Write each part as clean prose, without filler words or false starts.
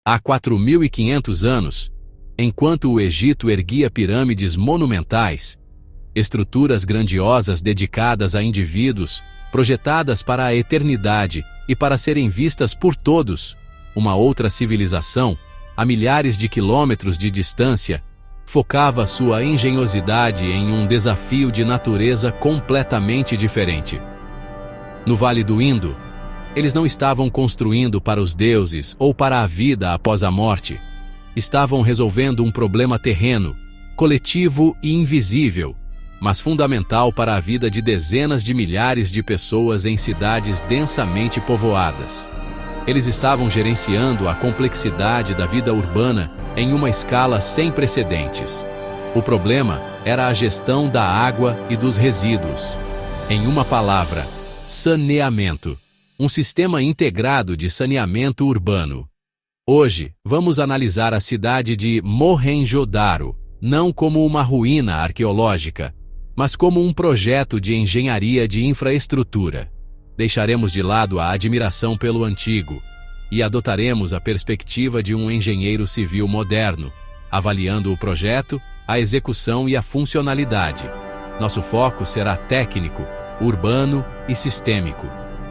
Há 4.500 anos, enquanto o Egito erguia pirâmides monumentais, estruturas grandiosas dedicadas a indivíduos, projetadas para a eternidade e para serem vistas por todos, uma outra civilização, a milhares de quilômetros de distância, focava sua engenhosidade em um desafio de natureza completamente diferente. No Vale do Indo, eles não estavam construindo para os deuses ou para a vida após a morte. Estavam resolvendo um problema terreno, coletivo e invisível, mas fundamental para a vida de dezenas de milhares de pessoas em cidades densamente povoadas. Eles estavam gerenciando a complexidade da vida urbana em uma escala sem precedentes. O problema era a gestão da água e dos resíduos. Em uma palavra, saneamento. Um sistema integrado de saneamento urbano. Hoje, vamos analisar a cidade de Mohenjo-Daro, não como uma ruína arqueológica, mas como um projeto de engenharia de infraestrutura. Deixaremos de lado a admiração pelo antigo e adotaremos a perspectiva de um engenheiro civil moderno, avaliando o projeto, a execução e a funcionalidade. Nosso foco será técnico, urbano e sistêmico,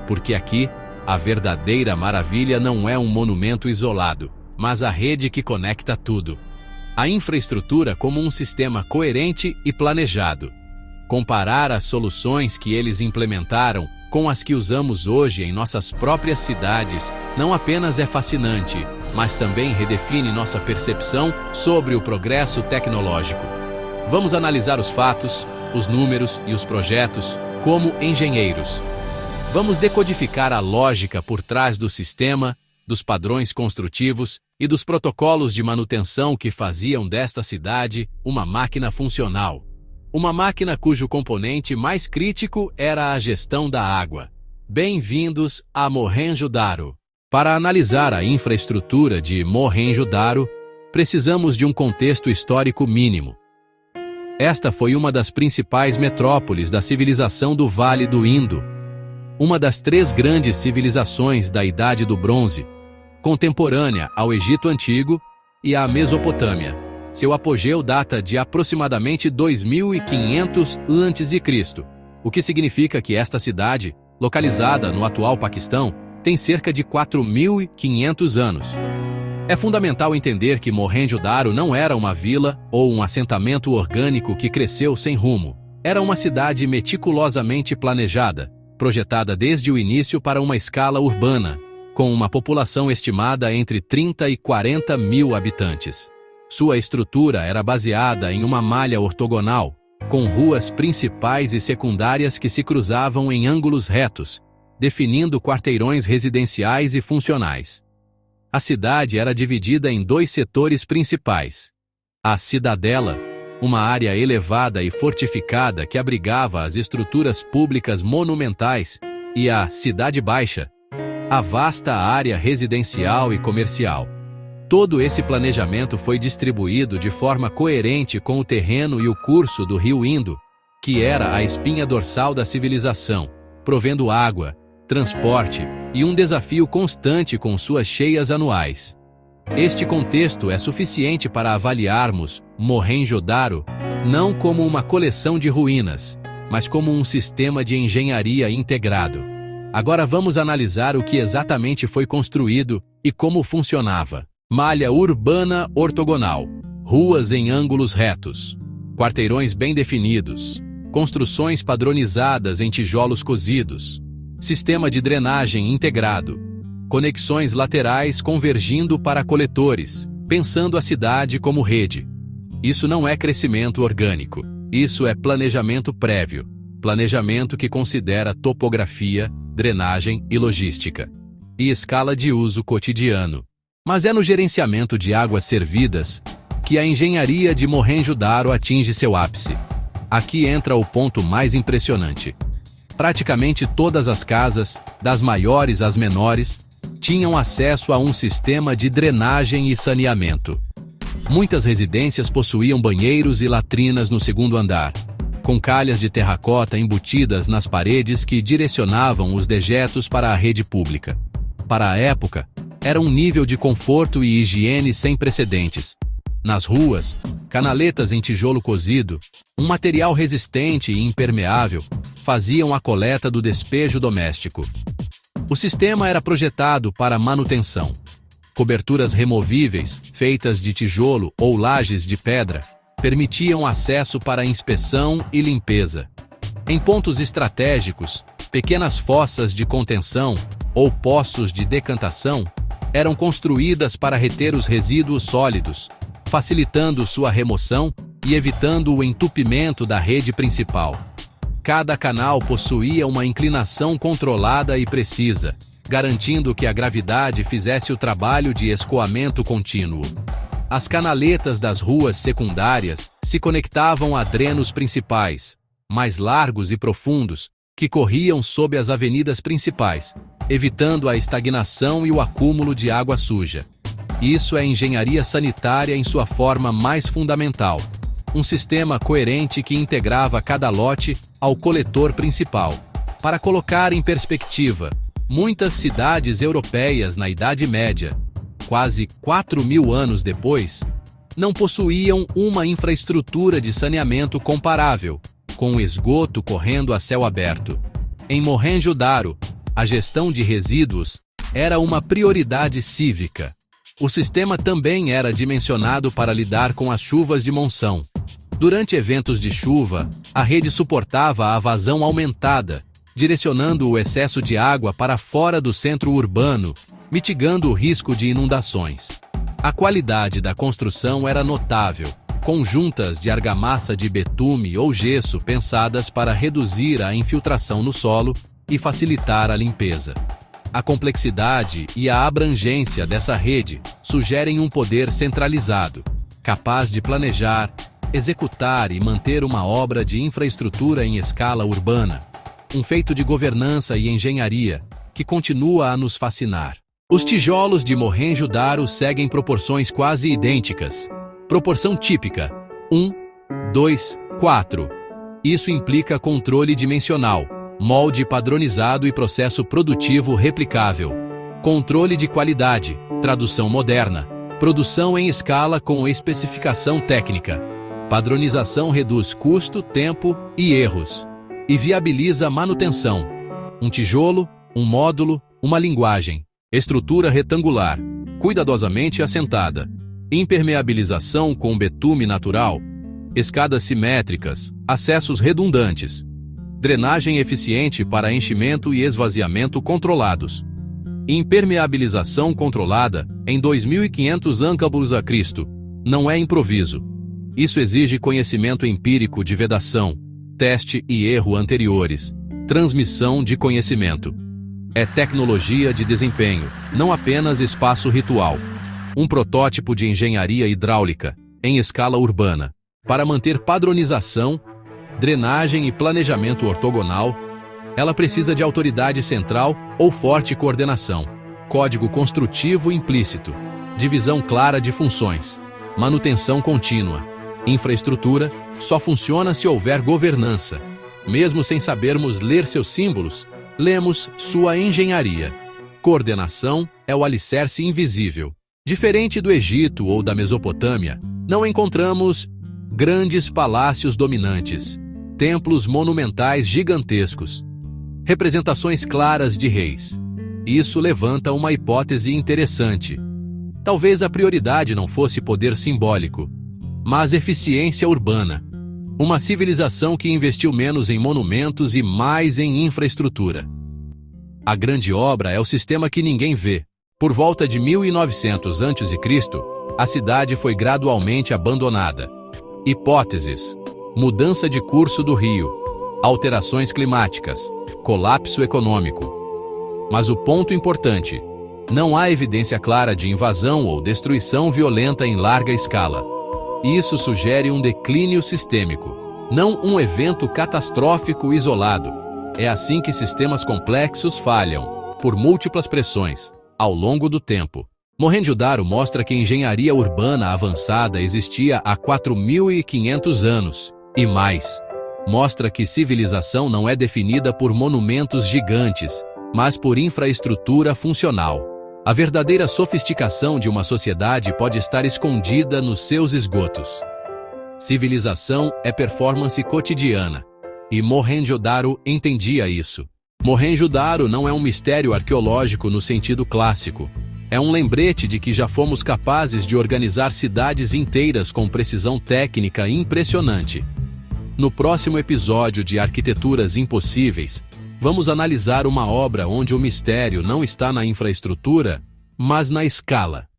porque aqui, a verdadeira maravilha não é um monumento isolado, mas a rede que conecta tudo. A infraestrutura como um sistema coerente e planejado. Comparar as soluções que eles implementaram com as que usamos hoje em nossas próprias cidades não apenas é fascinante, mas também redefine nossa percepção sobre o progresso tecnológico. Vamos analisar os fatos, os números e os projetos como engenheiros. Vamos decodificar a lógica por trás do sistema, dos padrões construtivos e dos protocolos de manutenção que faziam desta cidade uma máquina funcional. Uma máquina cujo componente mais crítico era a gestão da água. Bem-vindos a Mohenjo-Daro. Para analisar a infraestrutura de Mohenjo-Daro, precisamos de um contexto histórico mínimo. Esta foi uma das principais metrópoles da civilização do Vale do Indo, uma das 3 grandes civilizações da Idade do Bronze, contemporânea ao Egito Antigo e à Mesopotâmia. Seu apogeu data de aproximadamente 2500 a.C., o que significa que esta cidade, localizada no atual Paquistão, tem cerca de 4.500 anos. É fundamental entender que Mohenjo-Daro não era uma vila ou um assentamento orgânico que cresceu sem rumo. Era uma cidade meticulosamente planejada, projetada desde o início para uma escala urbana, com uma população estimada entre 30 e 40 mil habitantes. Sua estrutura era baseada em uma malha ortogonal, com ruas principais e secundárias que se cruzavam em ângulos retos, definindo quarteirões residenciais e funcionais. A cidade era dividida em 2 setores principais. A cidadela, uma área elevada e fortificada que abrigava as estruturas públicas monumentais, e a Cidade Baixa, a vasta área residencial e comercial. Todo esse planejamento foi distribuído de forma coerente com o terreno e o curso do rio Indo, que era a espinha dorsal da civilização, provendo água, transporte e um desafio constante com suas cheias anuais. Este contexto é suficiente para avaliarmos Mohenjo-Daro não como uma coleção de ruínas, mas como um sistema de engenharia integrado. Agora vamos analisar o que exatamente foi construído e como funcionava. Malha urbana ortogonal, ruas em ângulos retos, quarteirões bem definidos, construções padronizadas em tijolos cozidos, sistema de drenagem integrado, conexões laterais convergindo para coletores, pensando a cidade como rede. Isso não é crescimento orgânico, isso é planejamento prévio, planejamento que considera topografia, drenagem e logística, e escala de uso cotidiano. Mas é no gerenciamento de águas servidas que a engenharia de Mohenjo-Daro atinge seu ápice. Aqui entra o ponto mais impressionante. Praticamente todas as casas, das maiores às menores, tinham acesso a um sistema de drenagem e saneamento. Muitas residências possuíam banheiros e latrinas no segundo andar, com calhas de terracota embutidas nas paredes que direcionavam os dejetos para a rede pública. Para a época, era um nível de conforto e higiene sem precedentes. Nas ruas, canaletas em tijolo cozido, um material resistente e impermeável, faziam a coleta do despejo doméstico. O sistema era projetado para manutenção. Coberturas removíveis, feitas de tijolo ou lajes de pedra, permitiam acesso para inspeção e limpeza. Em pontos estratégicos, pequenas fossas de contenção ou poços de decantação eram construídas para reter os resíduos sólidos, facilitando sua remoção e evitando o entupimento da rede principal. Cada canal possuía uma inclinação controlada e precisa, garantindo que a gravidade fizesse o trabalho de escoamento contínuo. As canaletas das ruas secundárias se conectavam a drenos principais, mais largos e profundos, que corriam sob as avenidas principais, evitando a estagnação e o acúmulo de água suja. Isso é engenharia sanitária em sua forma mais fundamental. Um sistema coerente que integrava cada lote ao coletor principal. Para colocar em perspectiva, muitas cidades europeias na Idade Média, quase 4.000 anos depois, não possuíam uma infraestrutura de saneamento comparável, com o esgoto correndo a céu aberto. Em Mohenjo-Daro, a gestão de resíduos era uma prioridade cívica. O sistema também era dimensionado para lidar com as chuvas de monção. Durante eventos de chuva, a rede suportava a vazão aumentada, direcionando o excesso de água para fora do centro urbano, mitigando o risco de inundações. A qualidade da construção era notável, com juntas de argamassa de betume ou gesso pensadas para reduzir a infiltração no solo e facilitar a limpeza. A complexidade e a abrangência dessa rede sugerem um poder centralizado, capaz de planejar, executar e manter uma obra de infraestrutura em escala urbana. Um feito de governança e engenharia que continua a nos fascinar. Os tijolos de Mohenjo-Daro seguem proporções quase idênticas. Proporção típica: 1, 2, 4. Isso implica controle dimensional, molde padronizado e processo produtivo replicável. Controle de qualidade, tradução moderna, produção em escala com especificação técnica. Padronização reduz custo, tempo e erros. E viabiliza a manutenção. Um tijolo, um módulo, uma linguagem. Estrutura retangular, cuidadosamente assentada. Impermeabilização com betume natural. Escadas simétricas, acessos redundantes. Drenagem eficiente para enchimento e esvaziamento controlados. Impermeabilização controlada em 2.500 âncabos a Cristo. Não é improviso. Isso exige conhecimento empírico de vedação, teste e erro anteriores, transmissão de conhecimento. É tecnologia de desempenho, não apenas espaço ritual. Um protótipo de engenharia hidráulica, em escala urbana, para manter padronização, drenagem e planejamento ortogonal. Ela precisa de autoridade central ou forte coordenação, código construtivo implícito, divisão clara de funções, manutenção contínua. Infraestrutura só funciona se houver governança. Mesmo sem sabermos ler seus símbolos, lemos sua engenharia. Coordenação é o alicerce invisível. Diferente do Egito ou da Mesopotâmia, não encontramos grandes palácios dominantes, templos monumentais gigantescos, representações claras de reis. Isso levanta uma hipótese interessante. Talvez a prioridade não fosse poder simbólico, mas eficiência urbana. Uma civilização que investiu menos em monumentos e mais em infraestrutura. A grande obra é o sistema que ninguém vê. Por volta de 1900 a.C., a cidade foi gradualmente abandonada. Hipóteses: mudança de curso do rio, alterações climáticas, colapso econômico. Mas o ponto importante: não há evidência clara de invasão ou destruição violenta em larga escala. Isso sugere um declínio sistêmico, não um evento catastrófico isolado. É assim que sistemas complexos falham, por múltiplas pressões, ao longo do tempo. Mohenjo-Daro mostra que engenharia urbana avançada existia há 4.500 anos, e mais. Mostra que civilização não é definida por monumentos gigantes, mas por infraestrutura funcional. A verdadeira sofisticação de uma sociedade pode estar escondida nos seus esgotos. Civilização é performance cotidiana. E Mohenjo-Daro entendia isso. Mohenjo-Daro não é um mistério arqueológico no sentido clássico. É um lembrete de que já fomos capazes de organizar cidades inteiras com precisão técnica impressionante. No próximo episódio de Arquiteturas Impossíveis, vamos analisar uma obra onde o mistério não está na infraestrutura, mas na escala.